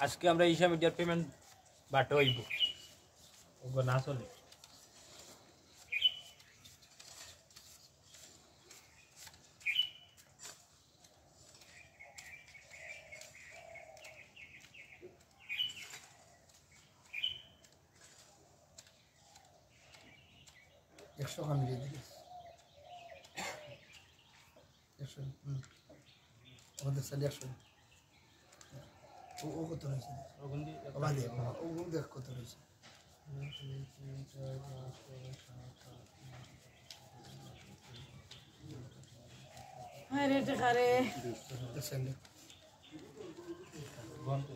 আজকে আমরা ঈশা মিডিয়ার পেমেন্ট বাটো হইব ওগো না চলে একশো খান দিয়ে দিলে 100 আমাদের সালে 100 ও কত রয়েছে ওগুন্দি ও দেখ কত রয়েছে আরে টাকারে দেখছেন বন্ধ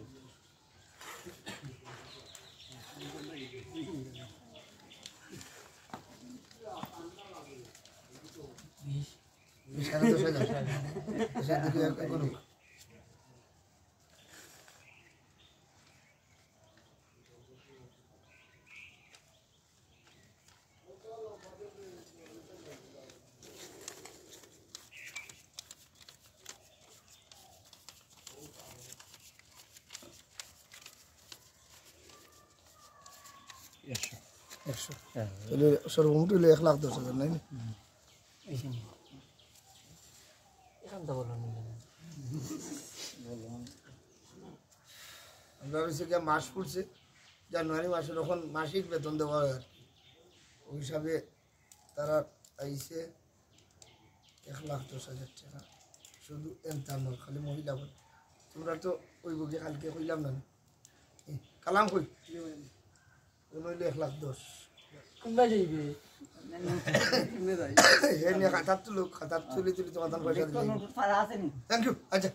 বিশাল তো সজা এসে দিকে একটা করুক একশো তাহলে সর্বমোট হলো 1,10,000 নাই আমরা হচ্ছে গিয়ে মাস পড়ছে জানুয়ারি মাসে তখন মাসিক বেতন দেওয়া হয় আর কি ওই হিসাবে তারা আইসে 1,10,000 টাকা শুধু এন্টারনাল খালি মহিলা বলে তোমরা তো ওই বকে কালকে কইলাম না কালাম কই নইলে 1,10,000 কোনবা যাইবে খাতার তুলি তোমার পয়সা দিলে পারা আছে নি থ্যাংক ইউ আচ্ছা